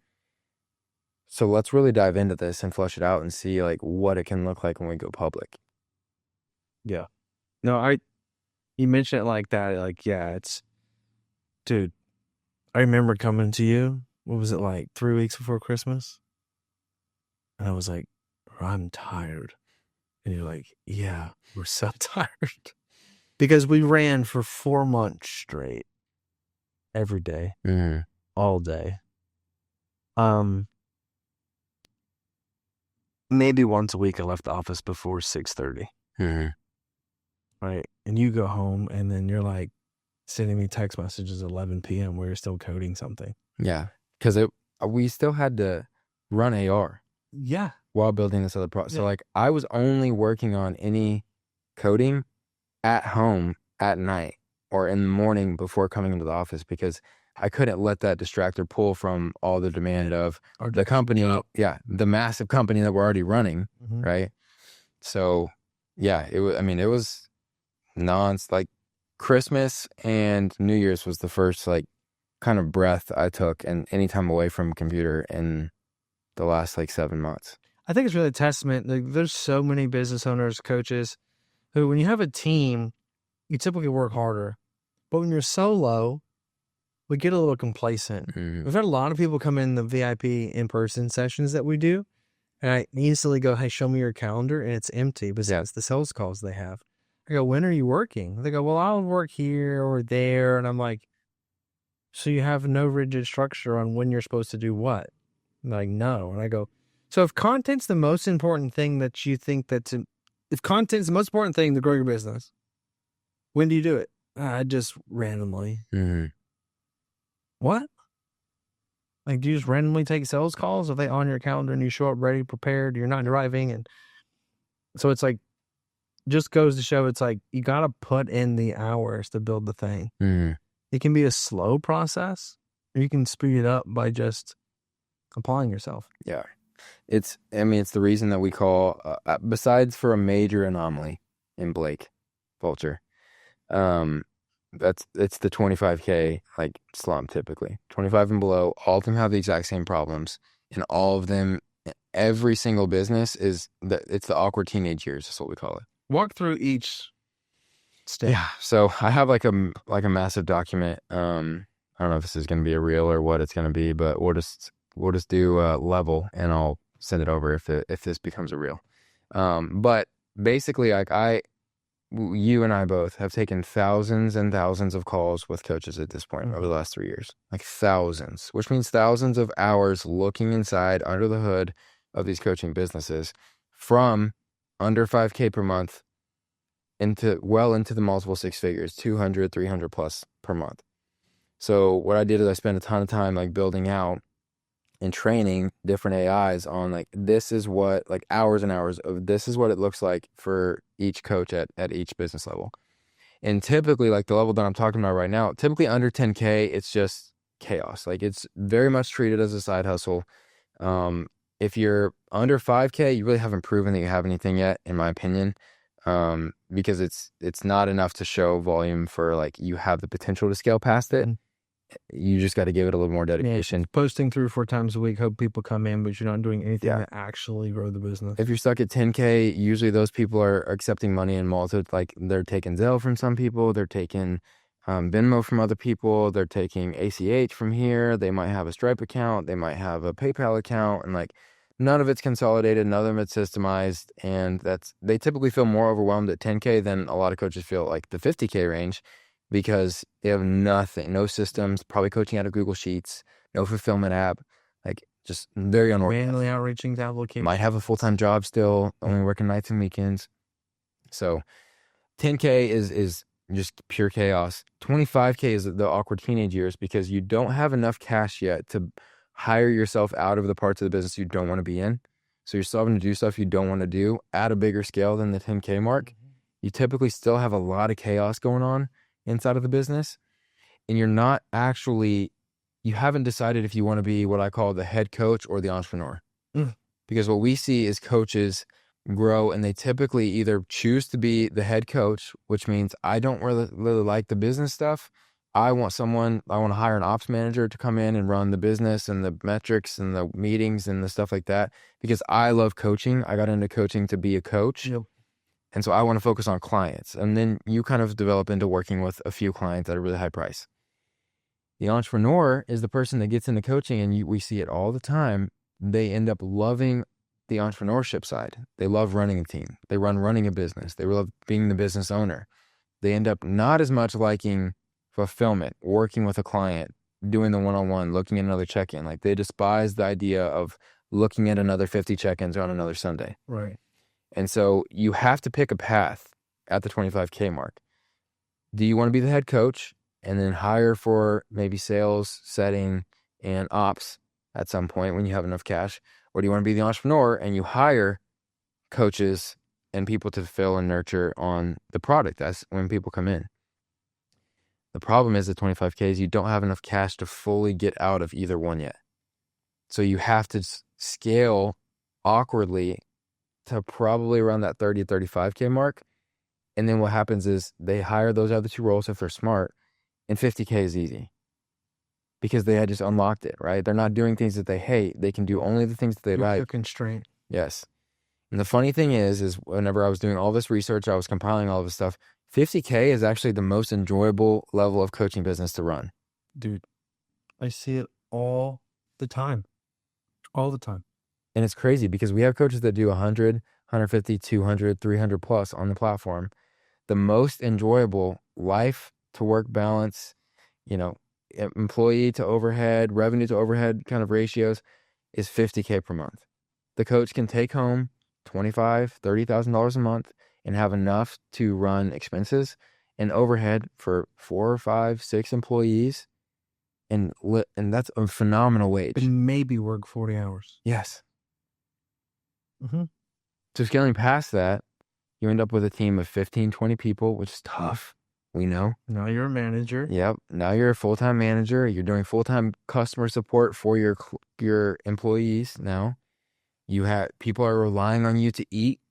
So let's really dive into this and flush it out and see like what it can look like when we go public. Yeah. No, you mentioned it like that. Like, yeah, dude, I remember coming to you. What was it like 3 weeks before Christmas? And I was like, I'm tired. And you're like, yeah, we're so tired. Because we ran for 4 months straight. Every day. All day. Maybe once a week I left the office before 6:30. Right. And you go home and then you're like sending me text messages at 11 p.m. where you're still coding something. Yeah. Because we still had to run AR. Yeah. While building this other product. So like I was only working on any coding at home at night or in the morning before coming into the office because I couldn't let that distract or pull from all the demand of the company. The massive company that we're already running. Right. So yeah, it was like Christmas and New Year's was the first like kind of breath I took and any time away from a computer in the last like 7 months. I think it's really a testament. Like, there's so many business owners, coaches, who when you have a team, you typically work harder. But when you're solo, we get a little complacent. We've had a lot of people come in the VIP in-person sessions that we do, and I instantly go, hey, show me your calendar, and it's empty besides the sales calls they have. I go, when are you working? They go, well, I'll work here or there. And I'm like, so you have no rigid structure on when you're supposed to do what? I'm like, no. And I go, so if content's the most important thing that you think if content's the most important thing to grow your business, when do you do it? Just randomly. What? Like, do you just randomly take sales calls? Are they on your calendar and you show up ready, prepared, you're not driving? And so it's like, just goes to show it's like, you got to put in the hours to build the thing. It can be a slow process or you can speed it up by just applying yourself. Yeah. It's the reason that we call, besides for a major anomaly in Blake Vulture, it's the 25K like slump typically. 25 and below, all of them have the exact same problems, and all of them, every single business it's the awkward teenage years. That's what we call it. Walk through each step. Yeah. So I have like a massive document. I don't know if this is going to be a reel or what it's going to be, but we'll just do level, and I'll send it over if this becomes a reel. But basically, like you and I both have taken thousands and thousands of calls with coaches at this point over the last 3 years, like thousands, which means thousands of hours looking inside under the hood of these coaching businesses, from under 5K per month into the multiple six figures, 200, 300 plus per month. So what I did is I spent a ton of time like building out and training different AIs on like, this is what, like hours and hours of, this is what it looks like for each coach at each business level. And typically, like the level that I'm talking about right now, typically under 10K, it's just chaos. Like it's very much treated as a side hustle. If you're under 5K, you really haven't proven that you have anything yet, in my opinion. Because it's not enough to show volume for like, you have the potential to scale past it. You just got to give it a little more dedication. Yeah, posting 3 or 4 times a week, hope people come in, but you're not doing anything to actually grow the business. If you're stuck at 10K, usually those people are accepting money in multi. Like they're taking Zelle from some people, they're taking Venmo from other people, they're taking ACH from here. They might have a Stripe account, they might have a PayPal account, and like none of it's consolidated, none of it's systemized, and they typically feel more overwhelmed at 10K than a lot of coaches feel like the 50K range, because they have nothing, no systems, probably coaching out of Google Sheets, no fulfillment app, like just very unorganized. Manually outreaching to applications. Might have a full-time job still, only working nights and weekends. So 10K is just pure chaos. 25K is the awkward teenage years, because you don't have enough cash yet to hire yourself out of the parts of the business you don't want to be in. So you're still having to do stuff you don't want to do at a bigger scale than the 10K mark. You typically still have a lot of chaos going on inside of the business, and you haven't decided if you want to be what I call the head coach or the entrepreneur. Because what we see is coaches grow, and they typically either choose to be the head coach, which means I don't really like the business stuff. I want to hire an ops manager to come in and run the business and the metrics and the meetings and the stuff like that, because I love coaching. I got into coaching to be a coach. Yep. And so I want to focus on clients. And then you kind of develop into working with a few clients at a really high price. The entrepreneur is the person that gets into coaching, and we see it all the time. They end up loving the entrepreneurship side. They love running a team. They running a business. They love being the business owner. They end up not as much liking fulfillment, working with a client, doing the one-on-one, looking at another check-in. Like they despise the idea of looking at another 50 check-ins on another Sunday. Right. And so you have to pick a path at the 25K mark. Do you want to be the head coach and then hire for maybe sales, setting, and ops at some point when you have enough cash? Or do you want to be the entrepreneur and you hire coaches and people to fill and nurture on the product? That's when people come in. The problem is at 25Ks, you don't have enough cash to fully get out of either one yet. So you have to scale awkwardly to probably around that 30 to 35K mark. And then what happens is they hire those other two roles if they're smart, and 50K is easy because they had just unlocked it, right? They're not doing things that they hate. They can do only the things that they like. You're constrained. Yes. And the funny thing is whenever I was doing all this research, I was compiling all this stuff, 50K is actually the most enjoyable level of coaching business to run. Dude, I see it all the time. All the time. And it's crazy because we have coaches that do 100, 150, 200, 300 plus on the platform. The most enjoyable life to work balance, employee to overhead, revenue to overhead kind of ratios is 50K per month. The coach can take home $25,000, $30,000 a month and have enough to run expenses and overhead for 4 or 5, 6 employees. And that's a phenomenal wage. And maybe work 40 hours. Yes. So scaling past that, you end up with a team of 15, 20 people, which is tough. We know. Now you're a manager. Yep. Now you're a full-time manager. You're doing full-time customer support for your employees now. People are relying on you to eat,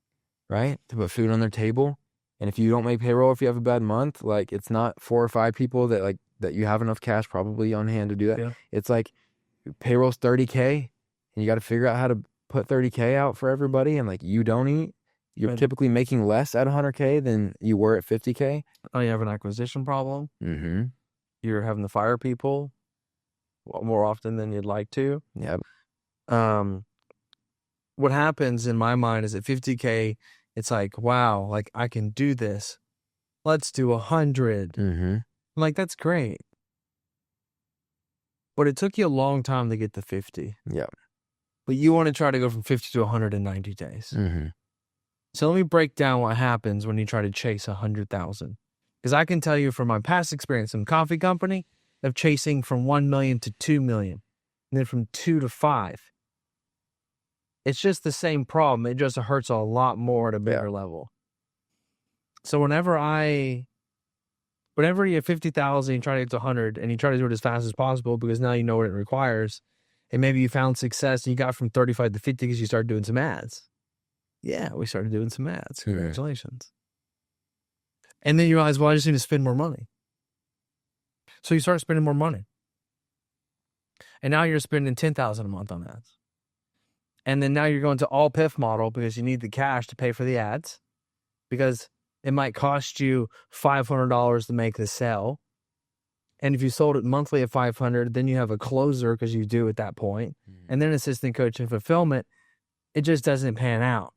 right? To put food on their table. And if you don't make payroll, if you have a bad month, like it's not 4 or 5 people that you have enough cash probably on hand to do that. Yeah. It's like payroll's 30K and you got to figure out how to put 30K out for everybody, and like you don't eat, You're typically making less at 100K than you were at 50K. Oh, you have an acquisition problem. Mm-hmm. You're having to fire people more often than you'd like to. Yep. What happens in my mind is at 50K, it's like, wow, like I can do this. Let's do 100. Mm-hmm. I'm like, that's great. But it took you a long time to get to 50. Yep. But you want to try to go from 50 to 100 in 90 days. Mm-hmm. So let me break down what happens when you try to chase 100,000. Because I can tell you from my past experience in coffee company of chasing from 1 million to 2 million, and then from 2 to 5. It's just the same problem. It just hurts a lot more at a bigger level. So whenever you have 50,000, you try to get to 100, and you try to do it as fast as possible because now you know what it requires, and maybe you found success and you got from 35 to 50 because you started doing some ads. Yeah, we started doing some ads. Congratulations. And then you realize, well, I just need to spend more money. So you start spending more money. And now you're spending $10,000 a month on ads. And then now you're going to all PIF model because you need the cash to pay for the ads. Because it might cost you $500 to make the sale. And if you sold it monthly at $500, then you have a closer because you do at that point. And then assistant coach and fulfillment, it just doesn't pan out.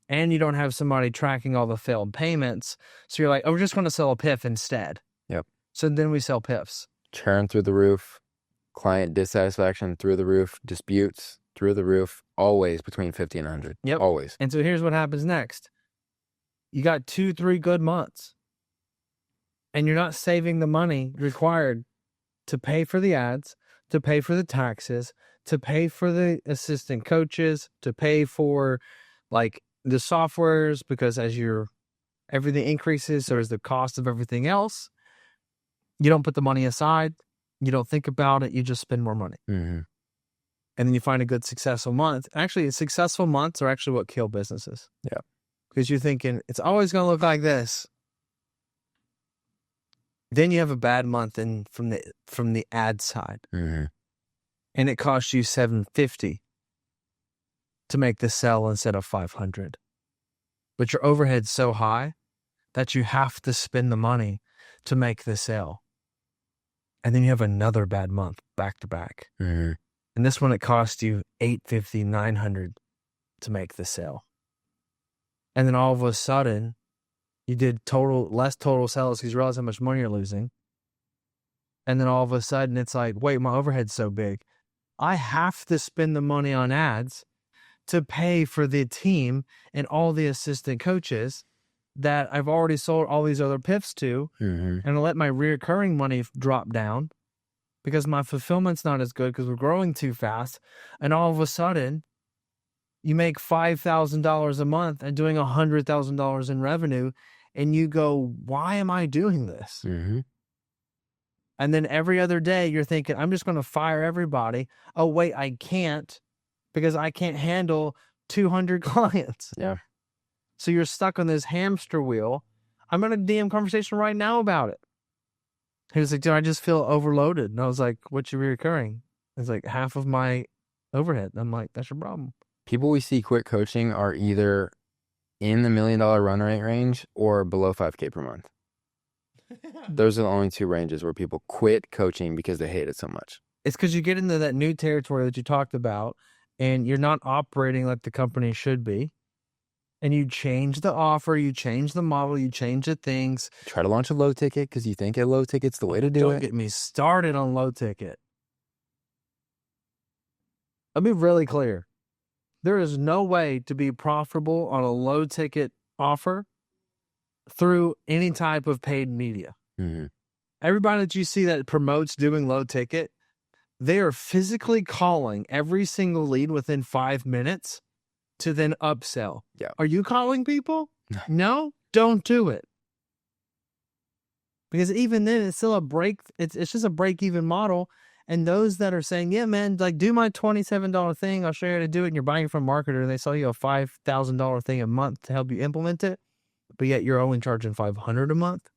And you don't have somebody tracking all the failed payments. So you're like, oh, we're just going to sell a PIF instead. Yep. So then we sell PIFs. Churn through the roof, client dissatisfaction through the roof, disputes through the roof, always between 50 and 100. Yep. Always. And so here's what happens next. You got 2-3 good months. And you're not saving the money required to pay for the ads, to pay for the taxes, to pay for the assistant coaches, to pay for like the softwares, because as everything increases, so is the cost of everything else. You don't put the money aside. You don't think about it. You just spend more money. Mm-hmm. And then you find a good successful month. Actually, successful months are actually what kill businesses. Yeah. Because you're thinking, it's always going to look like this. Then you have a bad month from the ad side. Mm-hmm. And it costs you $750 to make the sell instead of $500. But your overhead's so high that you have to spend the money to make the sale. And then you have another bad month back to back. Mm-hmm. And this one, it cost you $850, $900 to make the sale. And then all of a sudden, you did less total sales because you realize how much money you're losing. And then all of a sudden, it's like, wait, my overhead's so big. I have to spend the money on ads to pay for the team and all the assistant coaches that I've already sold all these other PIFs to. Mm-hmm. And I let my reoccurring money drop down because my fulfillment's not as good because we're growing too fast. And all of a sudden, you make $5,000 a month and doing $100,000 in revenue. And you go, why am I doing this? Mm-hmm. And then every other day you're thinking, I'm just going to fire everybody. Oh, wait, I can't because I can't handle 200 clients. Yeah. So you're stuck on this hamster wheel. I'm in a DM conversation right now about it. He was like, dude, I just feel overloaded. And I was like, what's your reoccurring? It's like half of my overhead. I'm like, that's your problem. People we see quit coaching are either in the $1 million run rate range or below 5K per month. Those are the only two ranges where people quit coaching because they hate it so much. It's because you get into that new territory that you talked about and you're not operating like the company should be. And you change the offer, you change the model, you change the things. Try to launch a low ticket because you think a low ticket's the way to do Don't it. get me started on low ticket. I'll be really clear. There is no way to be profitable on a low ticket offer through any type of paid media. Mm-hmm. Everybody that you see that promotes doing low ticket, they are physically calling every single lead within 5 minutes to then upsell. Yeah. Are you calling people? No, don't do it. Because even then, it's still it's just a break-even model. And those that are saying, yeah, man, like do my $27 thing, I'll show you how to do it. And you're buying it from a marketer and they sell you a $5,000 thing a month to help you implement it. But yet you're only charging $500 a month.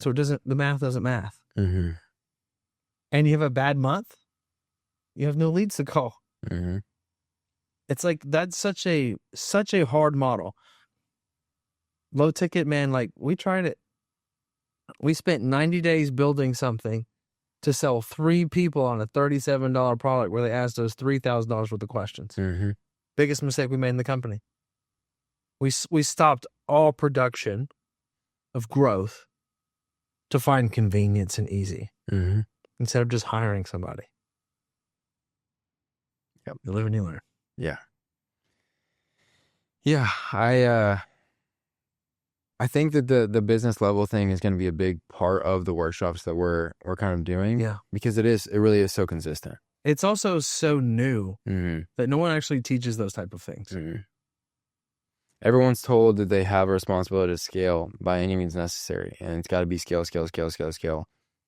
So the math doesn't math. Mm-hmm. And you have a bad month, you have no leads to call. Mm-hmm. It's like that's such a hard model. Low ticket, man, like we tried it. We spent 90 days building something to sell 3 people on a $37 product where they asked us $3,000 worth of questions. Mm-hmm. Biggest mistake we made in the company. We stopped all production of growth to find convenience and easy instead of just hiring somebody. Yep. You live and you learn. Yeah. Yeah. I think that the business level thing is going to be a big part of the workshops that we're kind of doing. Yeah. Because it really is so consistent. It's also so new Mm-hmm. that no one actually teaches those type of things. Mm-hmm. Everyone's told that they have a responsibility to scale by any means necessary, and it's got to be scale.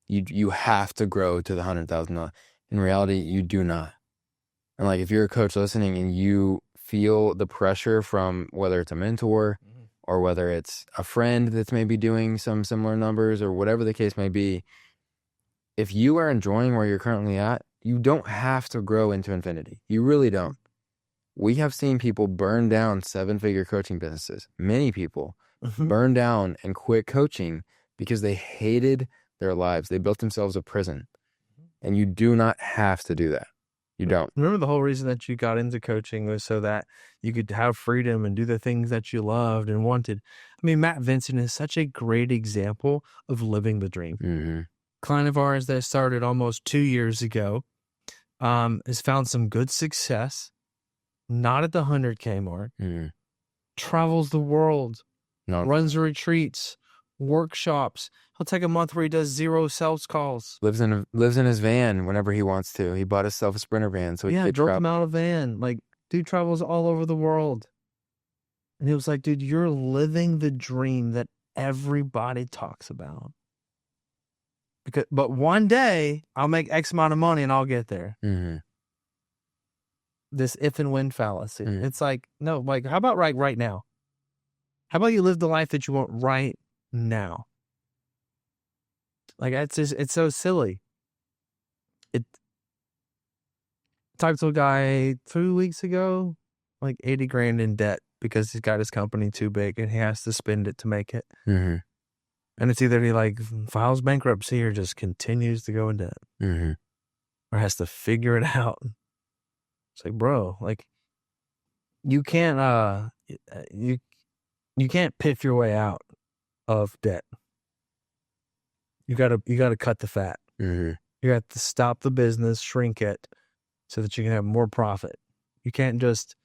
You have to grow to the $100,000. In reality, you do not. And like, if you're a coach listening and you feel the pressure from whether it's a mentor or whether it's a friend that's maybe doing some similar numbers or whatever the case may be, if you are enjoying where you're currently at, you don't have to grow into infinity. You really don't. We have seen people burn down 7-figure coaching businesses. Many people burn down and quit coaching because they hated their lives. They built themselves a prison. And you do not have to do that. You don't. Remember, the whole reason that you got into coaching was so that you could have freedom and do the things that you loved and wanted. I mean, Matt Vincent is such a great example of living the dream. Mm-hmm. Client of ours that started almost 2 years ago has found some good success, not at the 100K mark, travels the world, runs retreats, workshops. He'll take a month where he does 0 sales calls. Lives in his van whenever he wants to. He bought himself a Sprinter van, so he could drove him out a van. Like, dude travels all over the world. And he was like, dude, you're living the dream that everybody talks about. But one day I'll make X amount of money and I'll get there. Mm-hmm. This if and when fallacy. Mm-hmm. It's like, no, like, how about right now? How about you live the life that you want right now? Like, it's so silly. Talked to a guy 2 weeks ago, like 80 grand in debt because he's got his company too big and he has to spend it to make it. Mm-hmm. And it's either he like files bankruptcy or just continues to go in debt, or has to figure it out. It's like, bro, like, you can't you can't piff your way out of debt. You gotta cut the fat. Mm-hmm. You have to stop the business, shrink it, so that you can have more profit. You can't just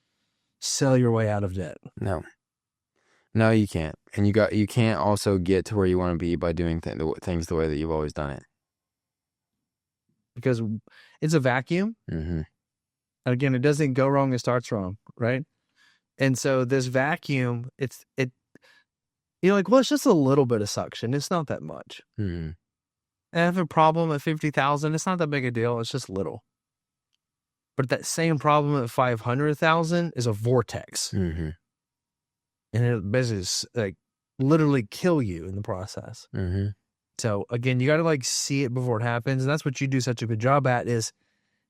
sell your way out of debt. No, you can't. And you can't also get to where you want to be by doing things the way that you've always done it. Because it's a vacuum. Mm-hmm. Again, it doesn't go wrong, it starts wrong, right? And so this vacuum, you're like, well, it's just a little bit of suction. It's not that much. Mm-hmm. I have a problem at 50,000. It's not that big a deal. It's just little. But that same problem at 500,000 is a vortex. Mm-hmm. And it basically like literally kill you in the process. Mm-hmm. So again, you got to like see it before it happens. And that's what you do such a good job at is,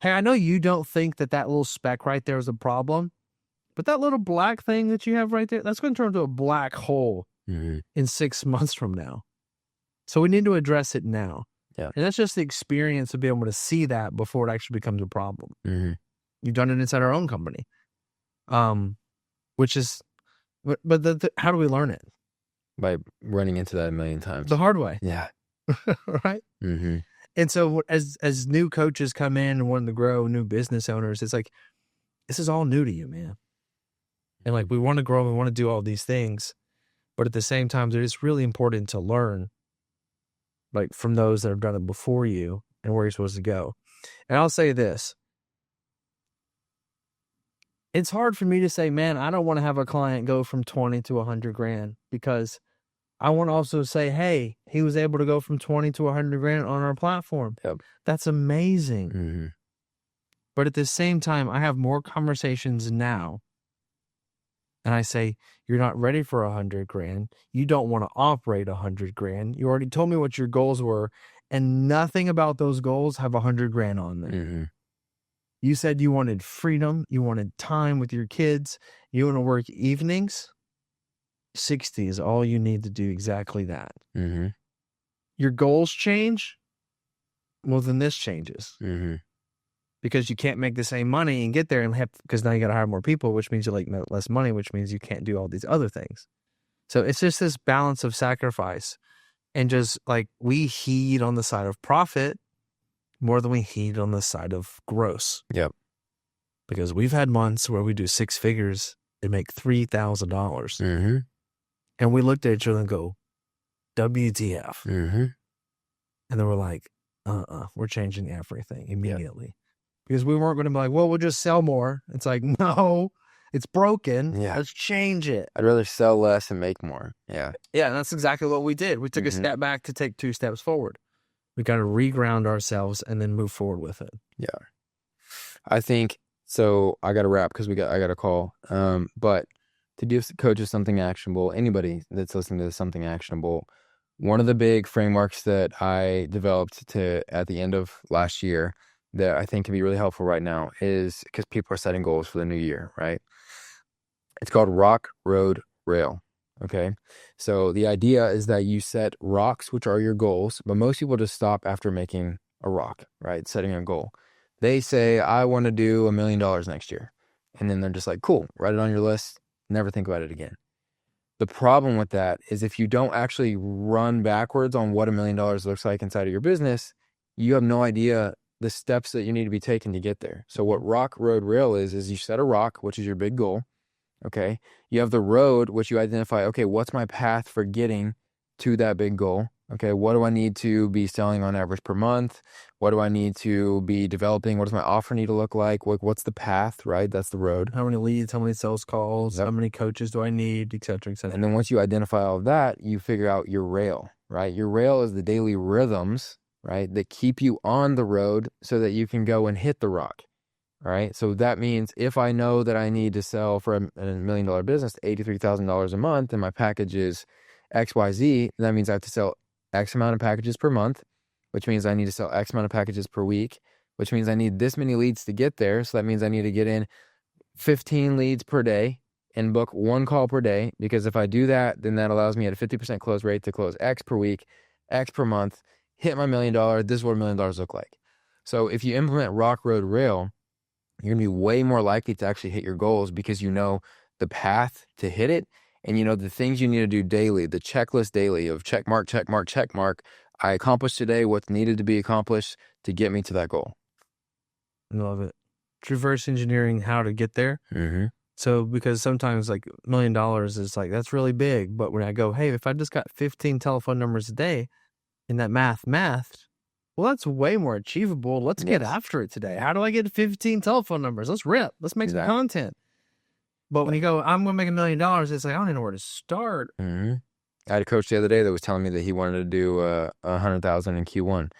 hey, I know you don't think that little speck right there is a problem, but that little black thing that you have right there, that's going to turn into a black hole in 6 months from now. So we need to address it now. Yeah. And that's just the experience of being able to see that before it actually becomes a problem. Mm-hmm. You've done it inside our own company. Which is, but how do we learn it? By running into that a million times. The hard way. Yeah. Right? Mm-hmm. And so as new coaches come in and wanting to grow, new business owners, it's like, this is all new to you, man. And like, we want to grow, we want to do all these things. But at the same time, it is really important to learn, like, from those that have done it before you and where you're supposed to go. And I'll say this. It's hard for me to say, man, I don't want to have a client go from 20 to 100 grand, because I want to also say, hey, he was able to go from 20 to 100 grand on our platform. Yep. That's amazing. Mm-hmm. But at the same time, I have more conversations now. And I say, you're not ready for 100 grand. You don't want to operate 100 grand. You already told me what your goals were, and nothing about those goals have 100 grand on them. Mm-hmm. You said you wanted freedom. You wanted time with your kids. You want to work evenings. 60 is all you need to do exactly that. Mm-hmm. Your goals change. Well, then this changes. Mm-hmm. Because you can't make the same money and get there and because now you got to hire more people, which means you like less money, which means you can't do all these other things. So it's just this balance of sacrifice, and just like we heed on the side of profit more than we heed on the side of gross. Yep. Because we've had months where we do 6 figures and make $3,000. Mm-hmm. And we looked at each other and go, WTF. Mm-hmm. And then we're like, we're changing everything immediately. Yep. Because we weren't going to be like, well, we'll just sell more. It's like, no, it's broken. Yeah. Let's change it. I'd rather sell less and make more. Yeah. Yeah, and that's exactly what we did. We took a step back to take 2 steps forward. We got to reground ourselves and then move forward with it. Yeah. I think, so I got to wrap because I got a call. But to give coaches something actionable, anybody that's listening to this, something actionable, one of the big frameworks that I developed at the end of last year that I think can be really helpful right now is because people are setting goals for the new year, right? It's called Rock, Road, Rail. Okay. So the idea is that you set rocks, which are your goals, but most people just stop after making a rock, right? Setting a goal. They say, I want to do $1 million next year. And then they're just like, cool, write it on your list. Never think about it again. The problem with that is if you don't actually run backwards on what $1 million looks like inside of your business, you have no idea the steps that you need to be taking to get there. So what Rock, Road, Rail is you set a rock, which is your big goal. Okay. You have the road, which you identify, okay, what's my path for getting to that big goal? Okay. What do I need to be selling on average per month? What do I need to be developing? What does my offer need to look like? What's the path, right? That's the road. How many leads, how many sales calls, Yep. How many coaches do I need, et cetera, et cetera. And then once you identify all of that, you figure out your rail, right? Your rail is the daily rhythms, right, that keep you on the road so that you can go and hit the rock. All right. So that means if I know that I need to sell for a $1 million business, $83,000 a month, and my package is XYZ, that means I have to sell X amount of packages per month, which means I need to sell X amount of packages per week, which means I need this many leads to get there. So that means I need to get in 15 leads per day and book 1 call per day. Because if I do that, then that allows me at a 50% close rate to close X per week, X per month, hit my $1 million. This is what $1 million look like. So if you implement Rock, Road, Rail, you're going to be way more likely to actually hit your goals because you know the path to hit it, and you know the things you need to do daily, the checklist daily of check mark, check mark, check mark. I accomplished today what's needed to be accomplished to get me to that goal. I love it. Reverse engineering how to get there. Mm-hmm. So because sometimes like $1 million is like, that's really big. But when I go, hey, if I just got 15 telephone numbers a day in that math, well, that's way more achievable. Let's get after it today. How do I get 15 telephone numbers? Let's rip. Let's make some content. But when you go, I'm going to make $1 million, it's like, I don't even know where to start. Mm-hmm. I had a coach the other day that was telling me that he wanted to do 100,000 in Q1. I'm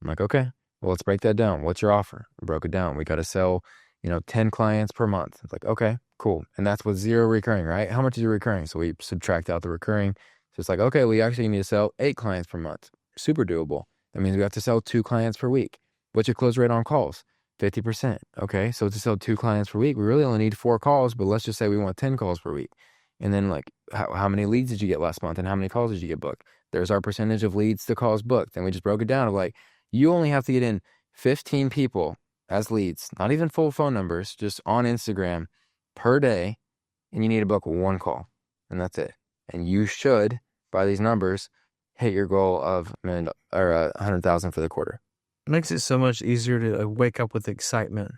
like, okay, well, let's break that down. What's your offer? I broke it down. We got to sell, 10 clients per month. It's like, okay, cool. And that's with 0 recurring, right? How much is your recurring? So we subtract out the recurring. So it's like, okay, we actually need to sell 8 clients per month. Super doable. That means we have to sell 2 clients per week. What's your close rate on calls? 50%. Okay, so to sell 2 clients per week, we really only need 4 calls, but let's just say we want 10 calls per week. And then like, how many leads did you get last month and how many calls did you get booked? There's our percentage of leads to calls booked. And we just broke it down of like, you only have to get in 15 people as leads, not even full phone numbers, just on Instagram per day. And you need to book 1 call. And that's it. And you should, by these numbers, hit your goal of 100,000 for the quarter. It makes it so much easier to wake up with excitement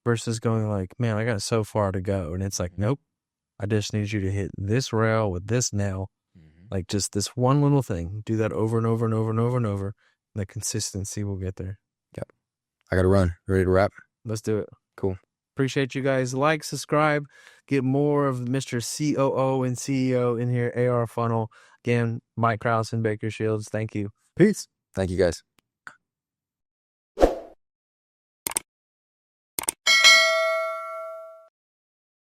versus going like, man, I got so far to go. And it's like, nope, I just need you to hit this rail with this nail. Like just this one little thing. Do that over and over and over and over and over. And the consistency will get there. Yep. I got to run. Ready to wrap? Let's do it. Cool. Appreciate you guys. Like, subscribe, get more of Mr. COO and CEO in here, AR Funnel. Again, Mike Crowson, Baker Shields. Thank you. Peace. Thank you guys.